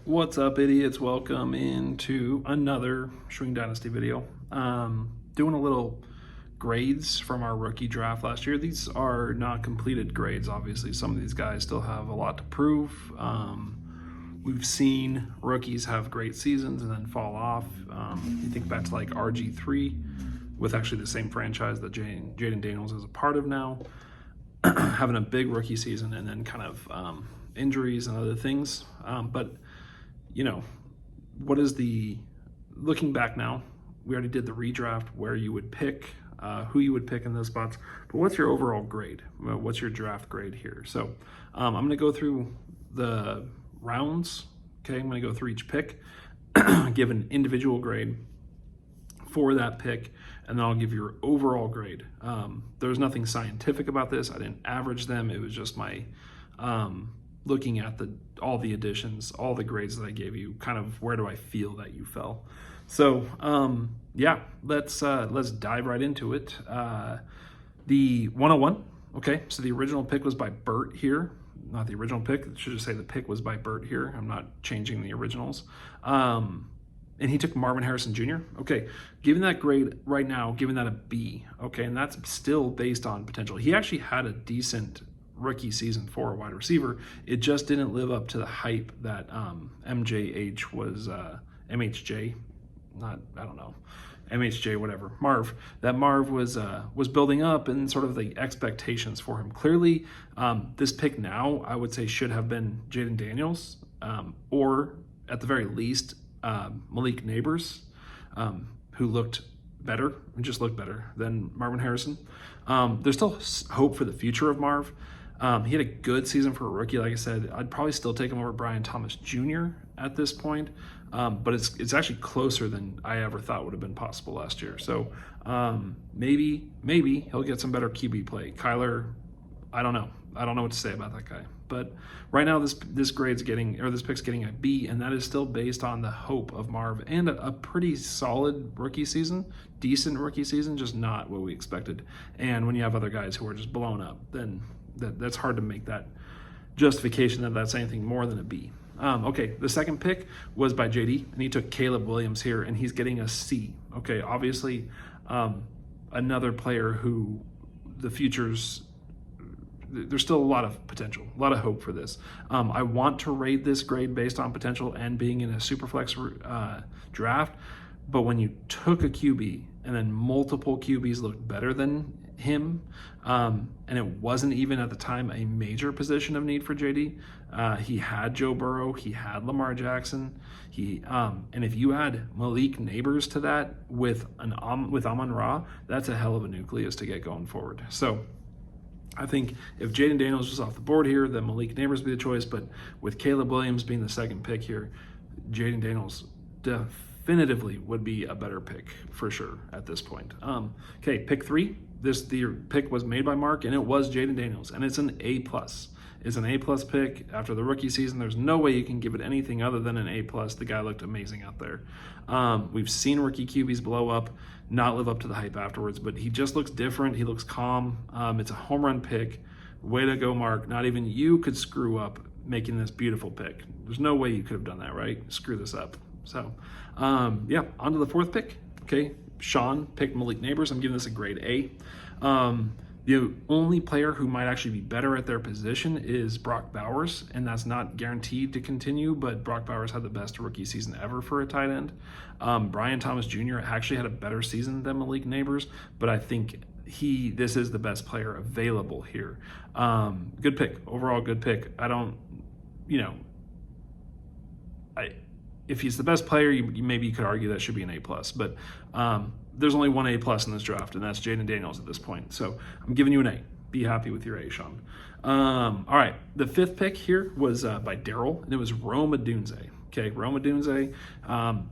What's up, idiots? Welcome into another Swing Dynasty video. Doing a little grades from our rookie draft last year. These are not completed grades, obviously. Some of these guys still have a lot to prove. We've seen rookies have great seasons and then fall off. You think back to like RG3 with actually the same franchise that Jayden Daniels is a part of now, having a big rookie season and then kind of injuries and other things. But you know, what is looking back now, we already did the redraft where you would pick, who you would pick in those spots, but what's your overall grade? What's your draft grade here? So I'm going to go through the rounds. Okay, I'm going to go through each pick, give an individual grade for that pick, and then I'll give your overall grade. There's nothing scientific about this. I didn't average them. It was just my looking at all the additions, all the grades that I gave you, kind of where do I feel that you fell. So yeah, let's dive right into it. The 101, okay, so the original pick was by Bert here. Not the original pick, I should just say the pick was by Bert here. I'm not changing the originals. And he took Marvin Harrison Jr. Okay, giving that grade right now, giving that a B, okay, and that's still based on potential. He actually had a decent rookie season for a wide receiver. It just didn't live up to the hype that MJH was, MHJ, not, I don't know, MHJ, whatever, Marv, that Marv was building up, and sort of the expectations for him. Clearly, this pick now, I would say, should have been Jayden Daniels, or at the very least, Malik Nabers, who looked better, just looked better than Marvin Harrison. There's still hope for the future of Marv. He had a good season for a rookie. Like I said, I'd probably still take him over Brian Thomas Jr. at this point, but it's actually closer than I ever thought would have been possible last year. So maybe he'll get some better QB play. Kyler, I don't know what to say about that guy. But right now, this pick's getting a B, and that is still based on the hope of Marv and a pretty solid rookie season, decent rookie season, just not what we expected. And when you have other guys who are just blown up, then that's hard to make that justification that that's anything more than a B. Okay, the second pick was by JD, and he took Caleb Williams here, and he's getting a C. Okay, obviously, another player who the future's, there's still a lot of potential, a lot of hope for this. I want to rate this grade based on potential and being in a superflex draft, but when you took a QB and then multiple QBs looked better than him, and it wasn't even at the time a major position of need for JD. He had Joe Burrow, he had Lamar Jackson, and if you add Malik Nabers to that with Amon-Ra, that's a hell of a nucleus to get going forward. So I think if Jayden Daniels was off the board here, then Malik Nabers would be the choice. But with Caleb Williams being the second pick here, Jayden Daniels definitively would be a better pick for sure at this point. Okay, pick 3. The pick was made by Mark, and it was Jayden Daniels, and it's an A+. It's an A+ pick after the rookie season. There's no way you can give it anything other than an A+. The guy looked amazing out there. We've seen rookie QBs blow up, not live up to the hype afterwards, but he just looks different. He looks calm. It's a home run pick. Way to go, Mark. Not even you could screw up making this beautiful pick. There's no way you could have done that, right? Screw this up. So, yeah, on to the fourth pick. Okay, Sean picked Malik Nabers. I'm giving this a grade A. The only player who might actually be better at their position is Brock Bowers, and that's not guaranteed to continue, but Brock Bowers had the best rookie season ever for a tight end. Brian Thomas Jr. actually had a better season than Malik Nabers, but I think this is the best player available here. Good pick, overall good pick. If he's the best player, maybe you could argue that should be an A+, but there's only one A+ in this draft, and that's Jayden Daniels at this point. So I'm giving you an A. Be happy with your A, Sean. All right, the fifth pick here was by Daryl, and it was Rome Odunze. Okay, Rome Odunze,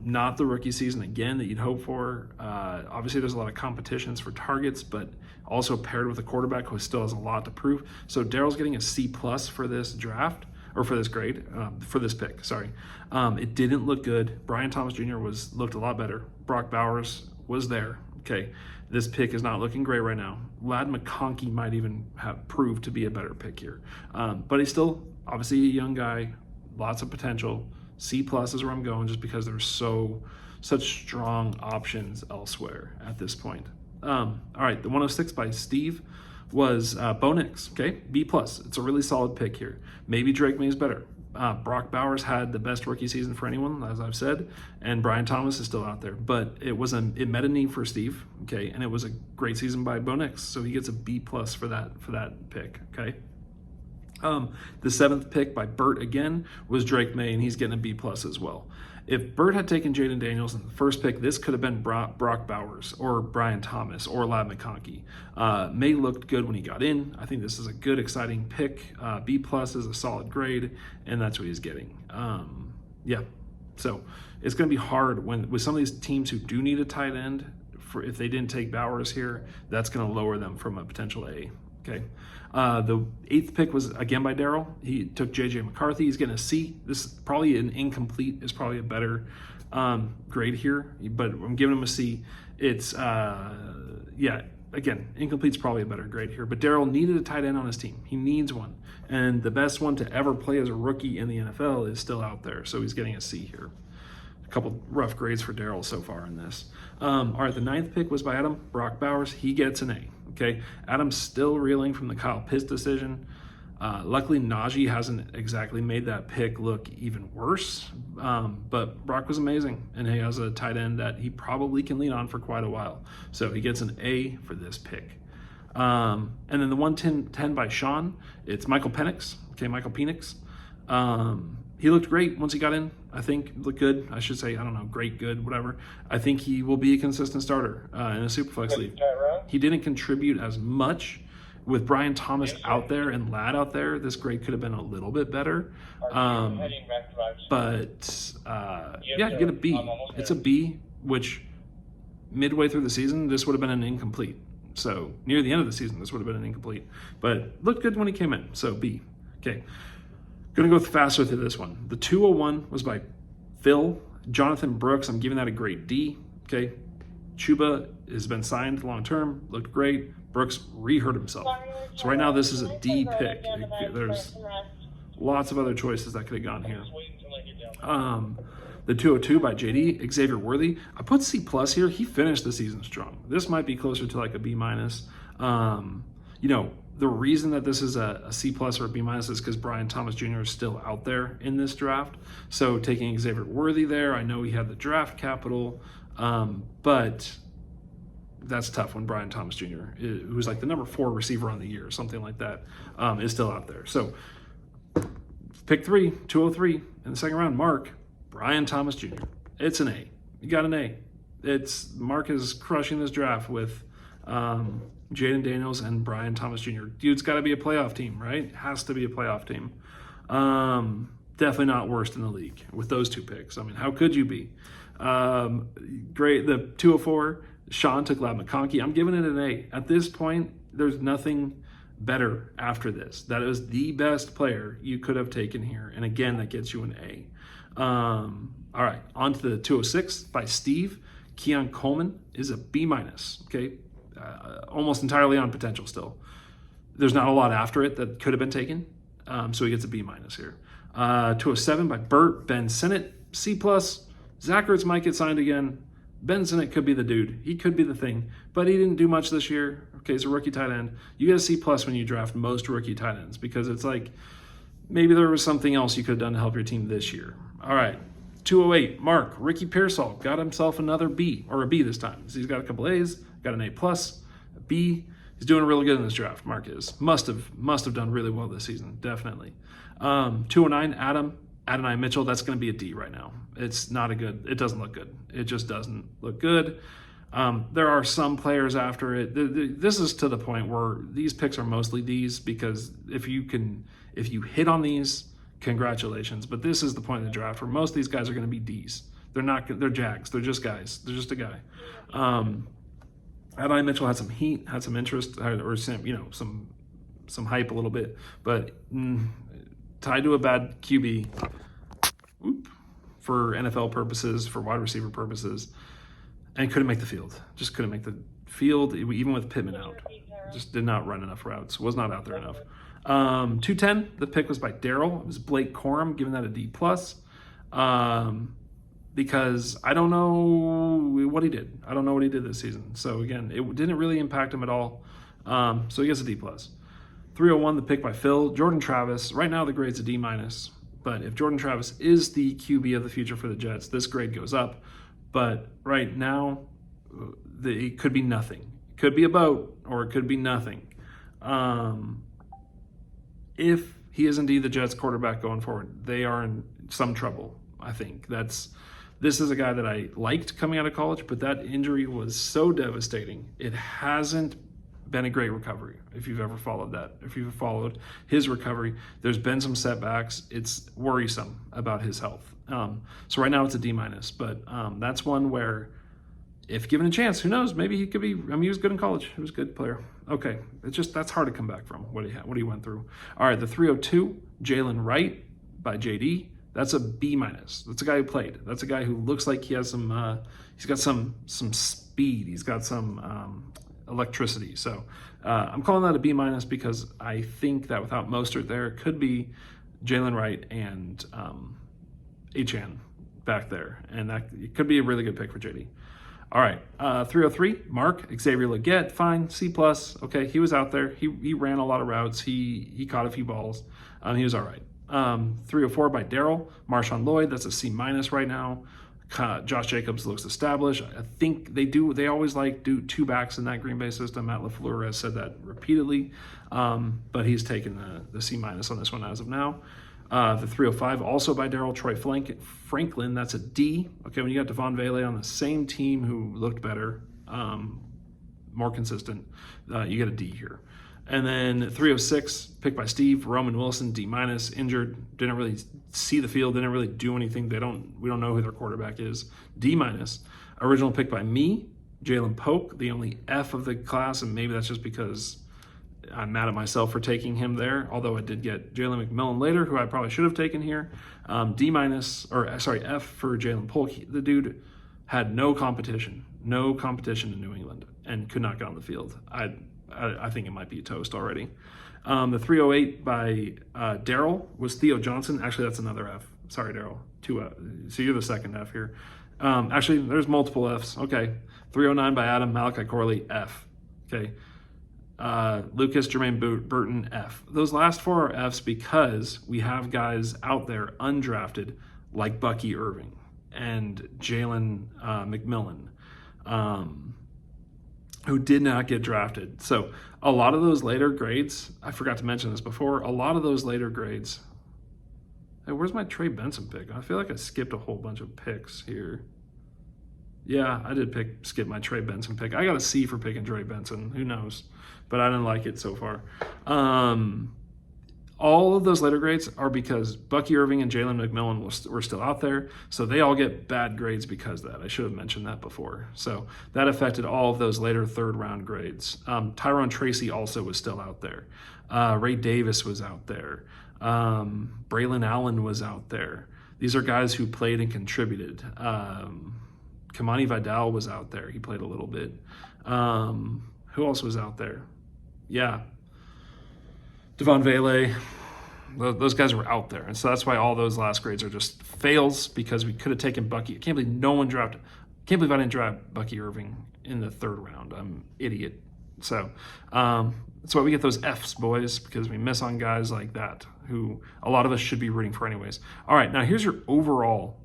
not the rookie season again that you'd hope for. Obviously, there's a lot of competitions for targets, but also paired with a quarterback who still has a lot to prove. So Daryl's getting a C+ for this draft, or for this grade, for this pick, sorry. It didn't look good. Brian Thomas Jr. looked a lot better. Brock Bowers was there. Okay, this pick is not looking great right now. Ladd McConkey might even have proved to be a better pick here. But he's still obviously a young guy, lots of potential. C plus is where I'm going, just because there's such strong options elsewhere at this point. All right, the 106 by Steve was Bo Nix. Okay, B plus. It's a really solid pick here. Maybe Drake May is better. Brock Bowers had the best rookie season for anyone, as I've said, and Brian Thomas is still out there. But it met a need for Steve, okay, and it was a great season by Bo Nix, so he gets a B plus for that pick, okay. The 7th pick by Bert again was Drake May, and he's getting a B plus as well. If Bert had taken Jaden Daniels in the first pick, this could have been Brock Bowers or Brian Thomas or Ladd McConkey. May looked good when he got in. I think this is a good, exciting pick. B plus is a solid grade, and that's what he's getting. Yeah, so it's going to be hard with some of these teams who do need a tight end. If they didn't take Bowers here, that's going to lower them from a potential A. Okay. The 8th pick was again by Daryl. He took JJ McCarthy. He's getting a C. This is probably an incomplete, is probably a better grade here, but I'm giving him a C. It's yeah, again, incomplete is probably a better grade here, but Daryl needed a tight end on his team. He needs one, and the best one to ever play as a rookie in the NFL is still out there, so he's getting a C here. A couple rough grades for Daryl so far in this. All right, the 9th pick was by Adam. Brock Bowers. He gets an A. Okay, Adam's still reeling from the Kyle Pitts decision. Luckily, Najee hasn't exactly made that pick look even worse, but Brock was amazing, and he has a tight end that he probably can lean on for quite a while. So he gets an A for this pick. And then the 110 by Sean, it's Michael Penix. Okay, Michael Penix. He looked great once he got in. I think looked good. I should say, I don't know, great, good, whatever. I think he will be a consistent starter in a Superflex league. He didn't contribute as much. With Brian Thomas out there and Ladd out there, this grade could have been a little bit better. But yeah, you get a B. It's a B, which midway through the season, this would have been an incomplete. So near the end of the season, this would have been an incomplete. But looked good when he came in, so B. Okay. Going to go faster through this one. The 201 was by Phil. Jonathan Brooks, I'm giving that a grade D. Okay. Chuba has been signed long-term, looked great. Brooks re-hurt himself. So right now this is a D pick. There's lots of other choices that could have gone here. The 202 by JD, Xavier Worthy. I put C plus here. He finished the season strong. This might be closer to like a B minus. You know, the reason that this is a C plus or a B minus is because Brian Thomas Jr. is still out there in this draft. So taking Xavier Worthy there, I know he had the draft capital, but that's tough when Brian Thomas Jr., who's like the number 4 receiver on the year, something like that, is still out there. So pick 3, 203 in the second round, Mark, Brian Thomas Jr. It's an A. You got an A. Mark is crushing this draft with Jaden Daniels and Brian Thomas Jr. Dude's got to be a playoff team, right? Has to be a playoff team. Definitely not worst in the league with those 2 picks. I mean, how could you be? Great. The 204, Sean took Ladd McConkey. I'm giving it an A. At this point, there's nothing better after this. That is the best player you could have taken here. And again, that gets you an A. All right, on to the 206 by Steve. Keon Coleman is a B minus. Okay, almost entirely on potential still. There's not a lot after it that could have been taken, so he gets a B minus here. 207 by Bert. Ben Sinnott, C plus. Zach Ertz might get signed again. Ben Sinnott could be the dude. He could be the thing, but he didn't do much this year. Okay, he's a rookie tight end. You get a C plus when you draft most rookie tight ends because it's like maybe there was something else you could have done to help your team this year. All right, 208, Mark, Ricky Pearsall got himself another B, or a B this time. So he's got a couple A's, got an A plus, a B. He's doing really good in this draft, Mark is. Must have done really well this season, definitely. 209, Adonai Mitchell, that's going to be a D right now. It's not a good, it doesn't look good. It just doesn't look good. There are some players after it. This is to the point where these picks are mostly Ds because if you hit on these, congratulations. But this is the point of the draft where most of these guys are going to be Ds. They're Jags. They're just guys. They're just a guy. Adonai Mitchell had some heat, had some interest, or some hype a little bit, but tied to a bad QB for NFL purposes, for wide receiver purposes, and couldn't make the field. Just couldn't make the field, even with Pittman out. Just did not run enough routes. Was not out there enough. 210, the pick was by Daryl. It was Blake Corum, giving that a D+. because I don't know what he did. I don't know what he did this season. So again, it didn't really impact him at all. So he gets a D+. 301, the pick by Phil. Jordan Travis, right now the grade's a D-. But if Jordan Travis is the QB of the future for the Jets, this grade goes up. But right now, it could be nothing. It could be a boat, or it could be nothing. If he is indeed the Jets quarterback going forward, they are in some trouble, I think. This is a guy that I liked coming out of college, but that injury was so devastating. It hasn't been a great recovery. If you've ever followed that, if you've followed his recovery, there's been some setbacks. It's worrisome about his health. So right now it's a D-, but that's one where if given a chance, who knows, maybe he could be, he was good in college. He was a good player. Okay, that's hard to come back from what he went through. All right, the 302, Jalen Wright by JD. That's a B-. That's a guy who played. That's a guy who looks like he has some, he's got some speed. He's got some electricity. So I'm calling that a B- because I think that without Mostert there, it could be Jalen Wright and Achane back there. And that it could be a really good pick for JD. All right, 303, Mark, Xavier Legette, fine, C+. Okay, he was out there. He ran a lot of routes. He caught a few balls. He was all right. 304 by Daryl, Marshawn Lloyd, that's a C- right now. Josh Jacobs looks established. I think they always do two backs in that Green Bay system. Matt LaFleur has said that repeatedly, but he's taken the C- on this one as of now. The 305, also by Daryl, Troy Franklin, that's a D. Okay, when you got Devon Vele on the same team who looked better, more consistent, you get a D here. And then 306, picked by Steve, Roman Wilson, D-, injured, didn't really see the field, didn't really do anything. We don't know who their quarterback is. D-. Original pick by me, Jalen Polk, the only F of the class, and maybe that's just because I'm mad at myself for taking him there, although I did get Jalen McMillan later, who I probably should have taken here. D-, F for Jalen Polk. The dude had no competition in New England and could not get on the field. I think it might be a toast already. The 308 by Daryl was Theo Johnson. Actually, that's another F. Sorry, Daryl. 2 F. So you're the second F here. Actually, there's multiple Fs. Okay. 309 by Adam, Malachi Corley, F. Okay. Lucas Jermaine Burton, F. Those last 4 are Fs because we have guys out there undrafted like Bucky Irving and Jalen McMillan, who did not get drafted. So a lot of those later grades, I forgot to mention this before, a lot of those later grades, hey, where's my Trey Benson pick? I feel like I skipped a whole bunch of picks here. Yeah, I did skip my Trey Benson pick. I got a C for picking Trey Benson. Who knows? But I didn't like it so far. All of those later grades are because Bucky Irving and Jalen McMillan were still out there. So they all get bad grades because of that. I should have mentioned that before. So that affected all of those later third-round grades. Tyrone Tracy also was still out there. Ray Davis was out there. Braylon Allen was out there. These are guys who played and contributed. Kamani Vidal was out there. He played a little bit. Who else was out there? Yeah. Devon Vele. Those guys were out there. And so that's why all those last grades are just fails, because we could have taken Bucky. I can't believe no one drafted. I can't believe I didn't draft Bucky Irving in the 3rd round. I'm an idiot. So that's why we get those Fs, boys, because we miss on guys like that who a lot of us should be rooting for anyways. All right, now here's your overall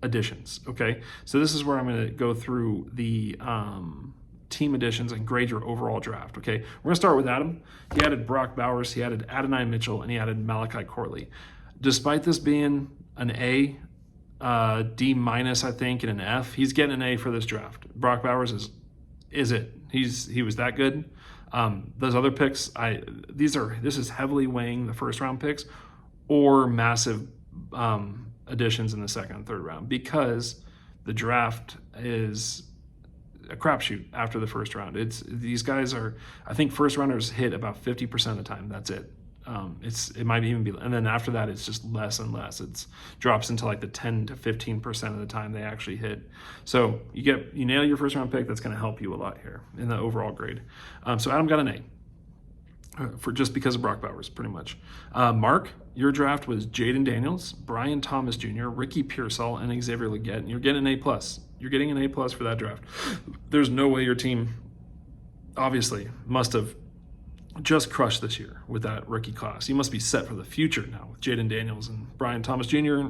additions, okay? So this is where I'm going to go through the team additions and grade your overall draft, okay? We're going to start with Adam. He added Brock Bowers, he added Adonai Mitchell, and he added Malachi Corley. Despite this being an A, D-, I think, and an F, he's getting an A for this draft. Brock Bowers is it. He was that good. Those other picks, this is heavily weighing the 1st-round picks or massive additions in the 2nd and 3rd round, because the draft is a crapshoot after the 1st round. These guys are, I think 1st rounders hit about 50% of the time. That's it. It might even be, and then after that, it's just less and less. It drops into like the 10 to 15% of the time they actually hit. So you nail your 1st round pick. That's going to help you a lot here in the overall grade. So Adam got an A. for just because of Brock Bowers, pretty much. Mark, your draft was Jaden Daniels, Brian Thomas Jr., Ricky Pearsall, and Xavier Legette, and you're getting an A+. You're getting an A+ for that draft. There's no way your team, obviously, must have just crushed this year with that rookie class. You must be set for the future now with Jaden Daniels and Brian Thomas Jr.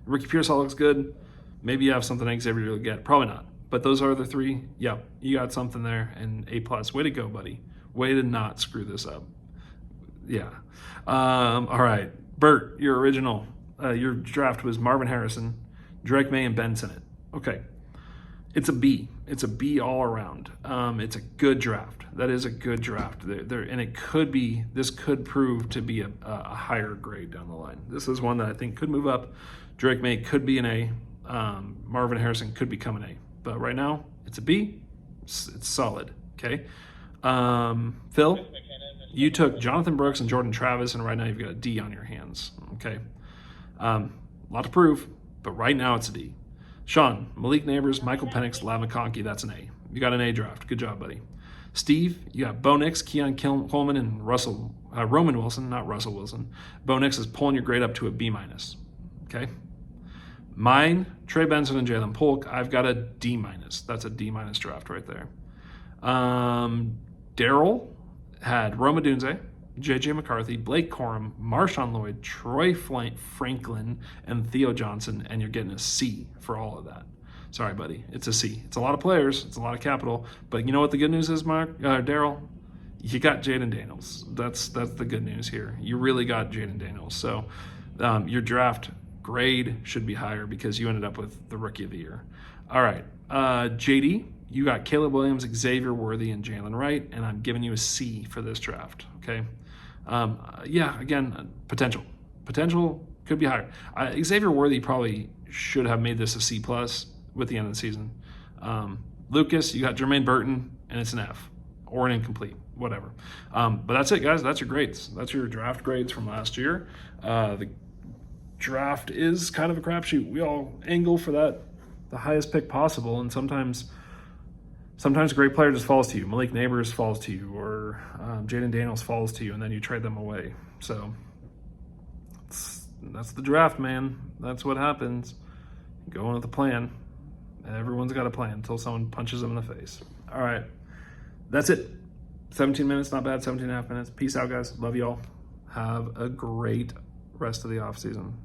Ricky Pearsall looks good. Maybe you have something Xavier Legette. Probably not. But those are the three. Yep, you got something there, and A+. Way to go, buddy. Way to not screw this up. Yeah. All right. Bert, your original, your draft was Marvin Harrison, Drake May, and Ben Sinnott. Okay. It's a B. It's a B all around. It's a good draft. That is a good draft. And it could be, this could prove to be a higher grade down the line. This is one that I think could move up. Drake May could be an A. Marvin Harrison could become an A. But right now, it's a B. It's solid. Okay. Phil, you took Jonathan Brooks and Jordan Travis, and right now you've got a D on your hands. Okay. A lot to prove, but right now it's a D. Sean, Malik Neighbors, Michael Penix, Ladd McConkey, that's an A. You got an A draft. Good job, buddy. Steve, you got Bo Nix, Keon Coleman, and Roman Wilson, not Russell Wilson. Bo Nix is pulling your grade up to a B-. Okay. Mine, Trey Benson and Jalen Polk, I've got a D-. That's a D- draft right there. Daryl had Rome Odunze, J.J. McCarthy, Blake Corum, Marshawn Lloyd, Troy Franklin, and Theo Johnson, and you're getting a C for all of that. Sorry, buddy. It's a C. It's a lot of players. It's a lot of capital. But you know what the good news is, Daryl? You got Jaden Daniels. That's the good news here. You really got Jaden Daniels. So your draft grade should be higher because you ended up with the Rookie of the Year. All right. JD, you got Caleb Williams, Xavier Worthy, and Jalen Wright, and I'm giving you a C for this draft, okay? Yeah, again, potential. Potential could be higher. Xavier Worthy probably should have made this a C+ with the end of the season. Lucas, you got Jermaine Burton, and it's an F, or an incomplete, whatever. But that's it, guys. That's your grades. That's your draft grades from last year. The draft is kind of a crapshoot. We all angle for that, the highest pick possible, and sometimes a great player just falls to you. Malik Neighbors falls to you, or Jaden Daniels falls to you, and then you trade them away. So that's the draft, man. That's what happens. Go in with a plan. Everyone's got a plan until someone punches them in the face. All right. That's it. 17 minutes, not bad. 17 and a half minutes. Peace out, guys. Love y'all. Have a great rest of the off season.